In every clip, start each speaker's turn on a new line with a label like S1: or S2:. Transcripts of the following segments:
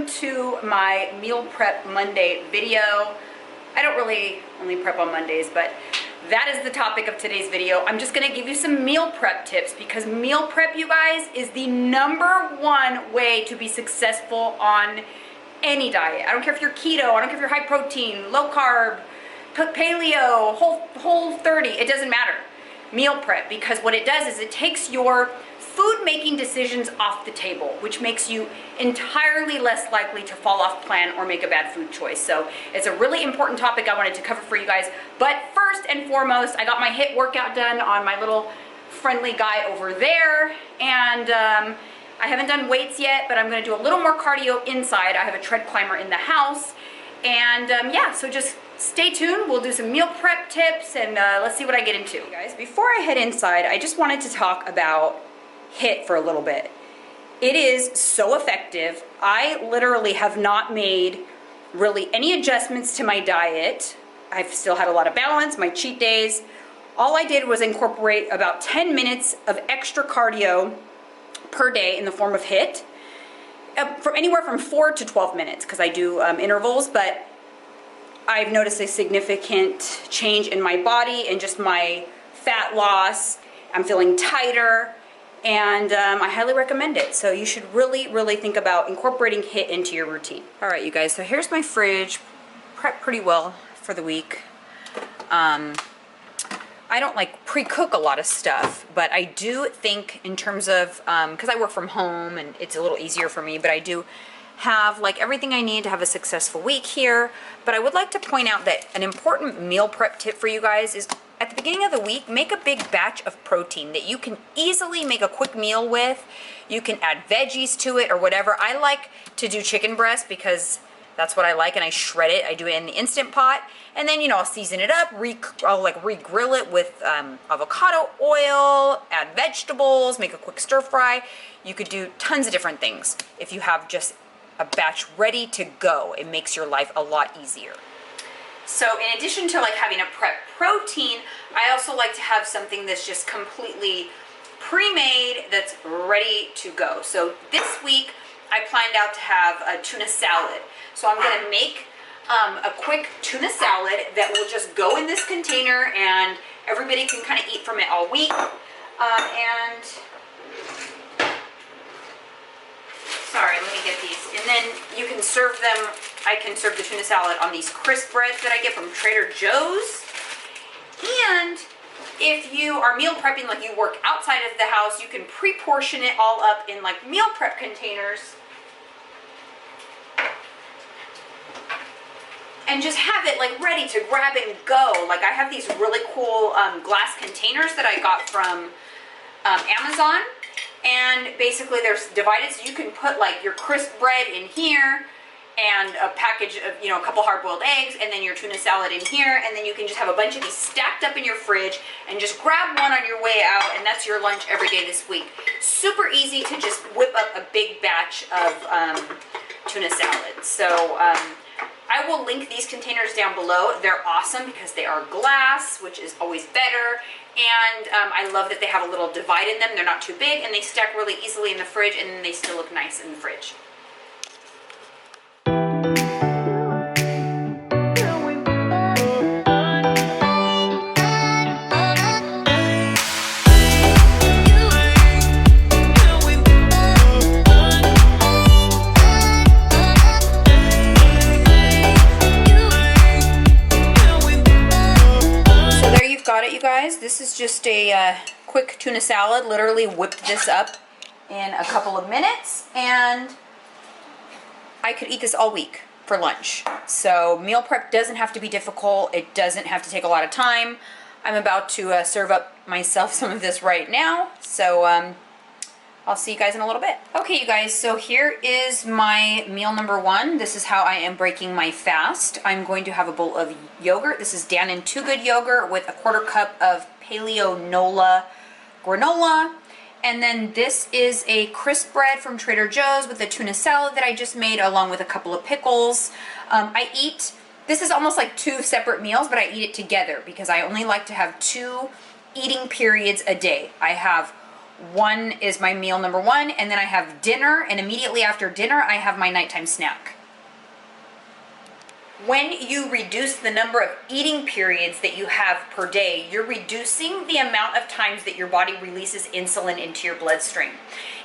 S1: to my meal prep Monday video. I don't really only prep on Mondays, but that is the topic of today's video. I'm just gonna give you some meal prep tips because meal prep, you guys, is the #1 way to be successful on any diet. I don't care if you're keto, I don't care if you're high protein, low carb, paleo, whole 30, it doesn't matter. Meal prep, because what it does is it takes your food making decisions off the table, which makes you entirely less likely to fall off plan or make a bad food choice. So it's a really important topic I wanted to cover for you guys. But first and foremost, I got my HIIT workout done on my little friendly guy over there. And I haven't done weights yet, but I'm gonna do a little more cardio inside. I have a tread climber in the house. And yeah, so just stay tuned. We'll do some meal prep tips and let's see what I get into. Guys, before I head inside, I just wanted to talk about HIIT for a little bit. It is so effective. I literally have not made really any adjustments to my diet. I've still had a lot of balance, my cheat days. All I did was incorporate about 10 minutes of extra cardio per day in the form of HIIT. From anywhere from 4 to 12 minutes because I do intervals, but I've noticed a significant change in my body and just my fat loss. I'm feeling tighter, and I highly recommend it. So you should really think about incorporating HIIT into your routine. All right, you guys, so here's my fridge, prepped pretty well for the week. I don't like pre-cook a lot of stuff, but I do think in terms of, because I work from home and it's a little easier for me, but I do have like everything I need to have a successful week here. But I would like to point out that an important meal prep tip for you guys is at the beginning of the week, make a big batch of protein that you can easily make a quick meal with. You can add veggies to it or whatever. I like to do chicken breast because that's what I like, and I shred it. I do it in the Instant Pot, and then, you know, I'll season it up, I'll like re-grill it with avocado oil, add vegetables, make a quick stir fry. You could do tons of different things if you have just a batch ready to go. It makes your life a lot easier. So in addition to like having a prep protein, I also like to have something that's just completely pre-made that's ready to go. So this week I planned out to have a tuna salad. So I'm gonna make a quick tuna salad that will just go in this container and everybody can kind of eat from it all week. And sorry, let me get these. And then you can serve them, I can serve the tuna salad on these crisp breads that I get from Trader Joe's. And if you are meal prepping, like you work outside of the house, you can pre-portion it all up in like meal prep containers and just have it like ready to grab and go. Like I have these really cool glass containers that I got from Amazon, and basically they're divided so you can put like your crisp bread in here and a package of, you know, a couple hard-boiled eggs, and then your tuna salad in here, and then you can just have a bunch of these stacked up in your fridge and just grab one on your way out, and that's your lunch every day this week. Super easy to just whip up a big batch of tuna salad. So I will link these containers down below. They're awesome because they are glass, which is always better. And I love that they have a little divide in them. They're not too big, and they stack really easily in the fridge, and they still look nice in the fridge. You guys, this is just a quick tuna salad. Literally whipped this up in a couple of minutes, and I could eat this all week for lunch. So meal prep doesn't have to be difficult. It doesn't have to take a lot of time. I'm about to serve up myself some of this right now, so I'll see you guys in a little bit. Okay, you guys, so here is my meal #1. This is how I am breaking my fast. I'm going to have a bowl of yogurt. This is Dannon Too Good yogurt with a 1/4 cup of Paleo Nola granola. And then this is a crisp bread from Trader Joe's with the tuna salad that I just made, along with a couple of pickles. This is almost like 2 separate meals, but I eat it together because I only like to have 2 eating periods a day. I have 1 is my meal number 1, and then I have dinner, and immediately after dinner, I have my nighttime snack. When you reduce the number of eating periods that you have per day, you're reducing the amount of times that your body releases insulin into your bloodstream.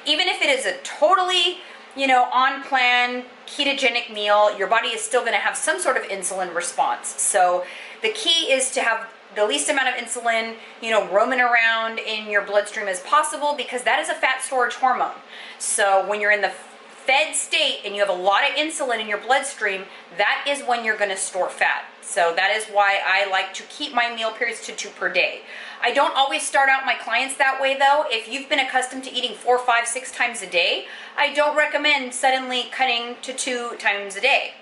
S1: Even if it is a totally, on plan ketogenic meal, your body is still going to have some sort of insulin response. So the key is to have the least amount of insulin, roaming around in your bloodstream as possible, because that is a fat storage hormone. So when you're in the fed state and you have a lot of insulin in your bloodstream, that is when you're going to store fat. So that is why I like to keep my meal periods to 2 per day. I don't always start out my clients that way though. If you've been accustomed to eating 4, 5, 6 times a day, I don't recommend suddenly cutting to 2 times a day.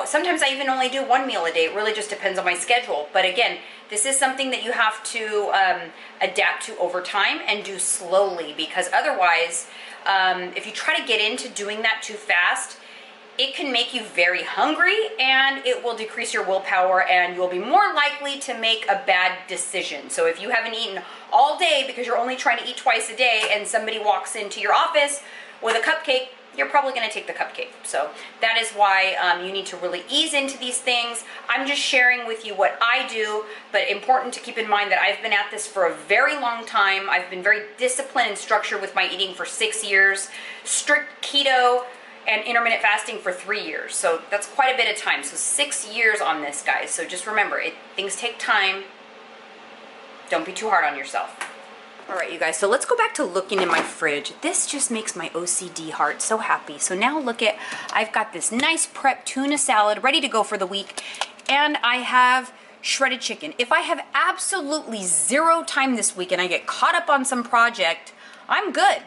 S1: Sometimes I even only do 1 meal a day. It really just depends on my schedule. But again, this is something that you have to adapt to over time and do slowly, because otherwise, if you try to get into doing that too fast, it can make you very hungry and it will decrease your willpower, and you'll be more likely to make a bad decision. So if you haven't eaten all day because you're only trying to eat twice a day and somebody walks into your office with a cupcake, you're probably going to take the cupcake. So that is why you need to really ease into these things. I'm just sharing with you what I do, but important to keep in mind that I've been at this for a very long time. I've been very disciplined and structured with my eating for 6 years, strict keto and intermittent fasting for 3 years. So that's quite a bit of time. So 6 years on this, guys. So just remember, things take time. Don't be too hard on yourself. All right, you guys, so let's go back to looking in my fridge. This just makes my OCD heart so happy. So now look at, I've got this nice prep tuna salad ready to go for the week, and I have shredded chicken. If I have absolutely 0 time this week and I get caught up on some project, I'm good.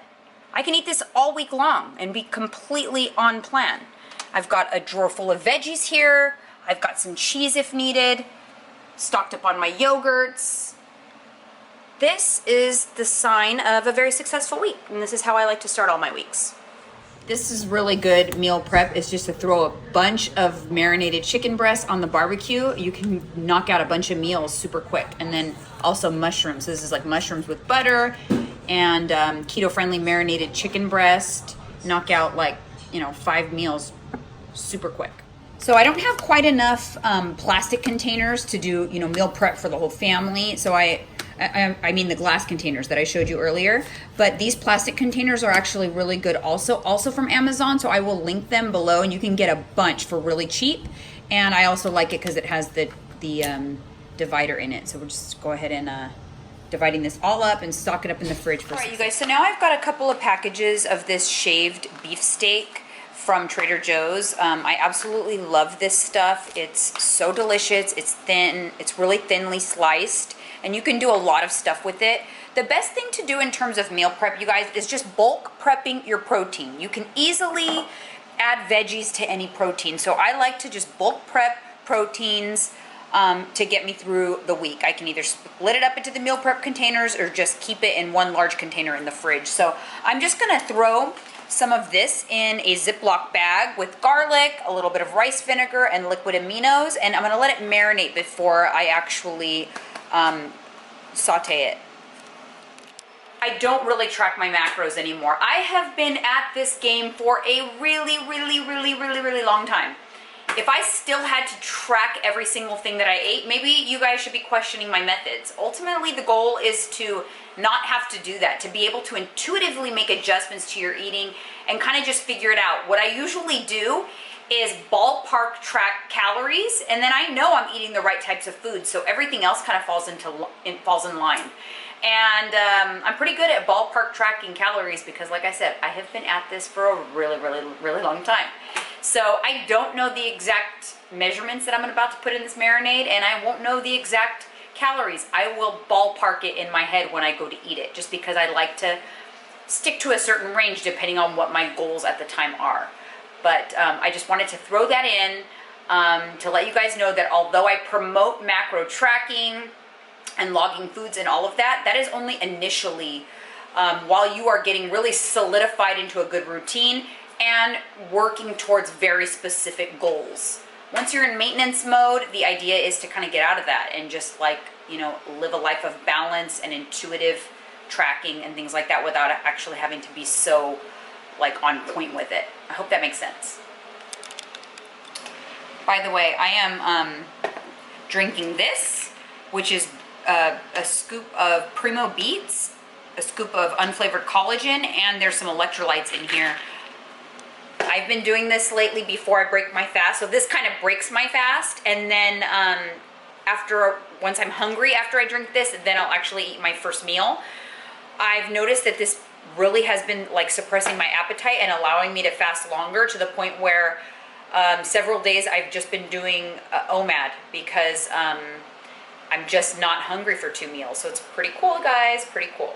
S1: I can eat this all week long and be completely on plan. I've got a drawer full of veggies here. I've got some cheese if needed, stocked up on my yogurts. This is the sign of a very successful week, and this is how I like to start all my weeks. This is really good meal prep. It's just to throw a bunch of marinated chicken breasts on the barbecue. You can knock out a bunch of meals super quick. And then also mushrooms. This is like mushrooms with butter and keto-friendly marinated chicken breast. Knock out 5 meals super quick. So I don't have quite enough plastic containers to do, meal prep for the whole family. So I mean the glass containers that I showed you earlier, but these plastic containers are actually really good also from Amazon. So I will link them below, and you can get a bunch for really cheap. And I also like it because it has the divider in it. So we'll just go ahead and dividing this all up and stock it up in the fridge. All right, you guys, so now I've got a couple of packages of this shaved beef steak from Trader Joe's. I absolutely love this stuff. It's so delicious. It's thin. It's really thinly sliced, and you can do a lot of stuff with it. The best thing to do in terms of meal prep, you guys, is just bulk prepping your protein. You can easily add veggies to any protein. So I like to just bulk prep proteins to get me through the week. I can either split it up into the meal prep containers or just keep it in one large container in the fridge. So I'm just gonna throw some of this in a Ziploc bag with garlic, a little bit of rice vinegar, and liquid aminos, and I'm gonna let it marinate before I actually saute it. I don't really track my macros anymore. I have been at this game for a really long time. If I still had to track every single thing that I ate, maybe you guys should be questioning my methods. Ultimately, the goal is to not have to do that, to be able to intuitively make adjustments to your eating and kind of just figure it out. What I usually do is ballpark track calories, and then I know I'm eating the right types of food, so everything else kind of falls in line. And I'm pretty good at ballpark tracking calories because, like I said, I have been at this for a really long time. So I don't know the exact measurements that I'm about to put in this marinade, and I won't know the exact calories. I will ballpark it in my head when I go to eat it, just because I like to stick to a certain range depending on what my goals at the time are. But I just wanted to throw that in to let you guys know that although I promote macro tracking and logging foods and all of that, that is only initially while you are getting really solidified into a good routine and working towards very specific goals. Once you're in maintenance mode, the idea is to kind of get out of that and just live a life of balance and intuitive tracking and things like that without actually having to be so like on point with it. I hope that makes sense. By the way, I am drinking this, which is a scoop of Primo Beets, a scoop of unflavored collagen, and there's some electrolytes in here. I've been doing this lately before I break my fast, so this kind of breaks my fast, and then once I'm hungry after I drink this, then I'll actually eat my first meal. I've noticed that this really has been like suppressing my appetite and allowing me to fast longer, to the point where several days I've just been doing OMAD because I'm just not hungry for 2 meals. So it's pretty cool, guys, pretty cool.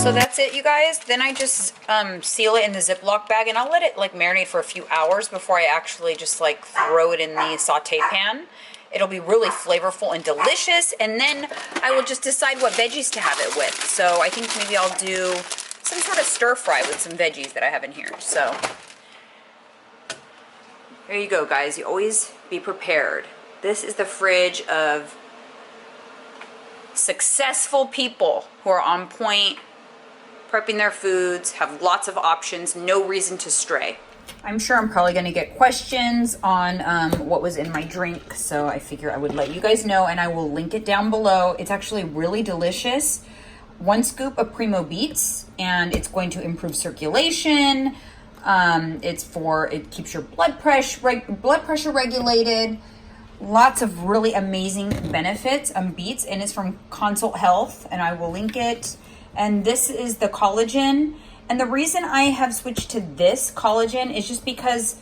S1: So that's it, you guys. Then I just seal it in the Ziploc bag, and I'll let it like marinate for a few hours before I actually just like throw it in the saute pan. It'll be really flavorful and delicious, and then I will just decide what veggies to have it with. So I think maybe I'll do some sort of stir fry with some veggies that I have in here. So there you go, guys. You always be prepared. This is the fridge of successful people who are on point, prepping their foods, have lots of options, no reason to stray. I'm sure I'm probably going to get questions on what was in my drink, so I figure I would let you guys know, and I will link it down below. It's actually really delicious. 1 scoop of Primo Beets, and it's going to improve circulation. It keeps your blood pressure regulated. Lots of really amazing benefits. Beets, and it's from Consult Health, and I will link it. And this is the collagen. And the reason I have switched to this collagen is just because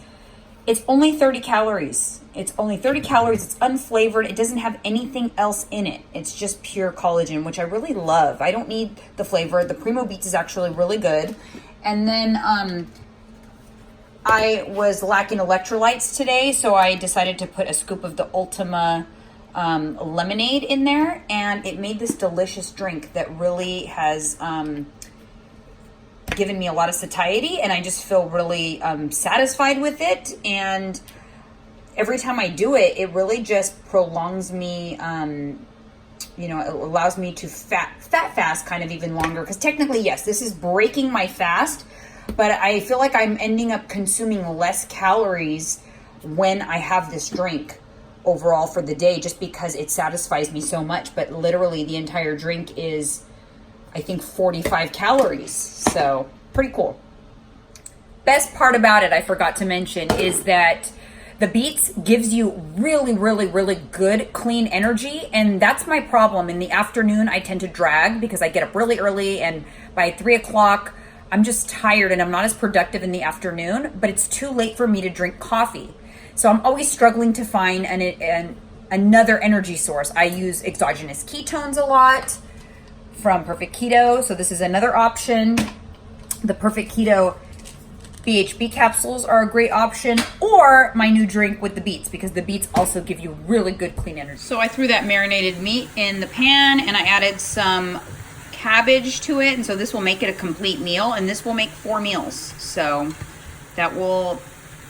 S1: it's only 30 calories. It's only 30 calories. It's unflavored. It doesn't have anything else in it. It's just pure collagen, which I really love. I don't need the flavor. The Primo Beets is actually really good. And then I was lacking electrolytes today, so I decided to put a scoop of the Ultima lemonade in there, and it made this delicious drink that really has given me a lot of satiety, and I just feel really satisfied with it. And every time I do it, it really just prolongs me, it allows me to fat fast kind of even longer, because technically, yes, this is breaking my fast, but I feel like I'm ending up consuming less calories when I have this drink overall for the day, just because it satisfies me so much. But literally the entire drink is, I think, 45 calories. So pretty cool. Best part about it, I forgot to mention, is that the beets gives you really, really, really good clean energy. And that's my problem. In the afternoon, I tend to drag because I get up really early, and by 3 o'clock, I'm just tired and I'm not as productive in the afternoon, but it's too late for me to drink coffee. So I'm always struggling to find another energy source. I use exogenous ketones a lot from Perfect Keto. So this is another option. The Perfect Keto BHB capsules are a great option, or my new drink with the beets, because the beets also give you really good clean energy. So I threw that marinated meat in the pan, and I added some cabbage to it, and so this will make it a complete meal, and this will make 4 meals. So that will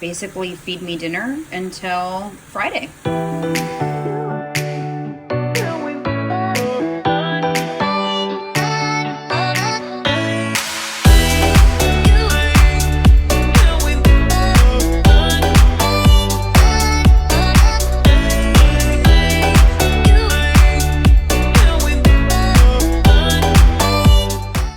S1: basically feed me dinner until Friday.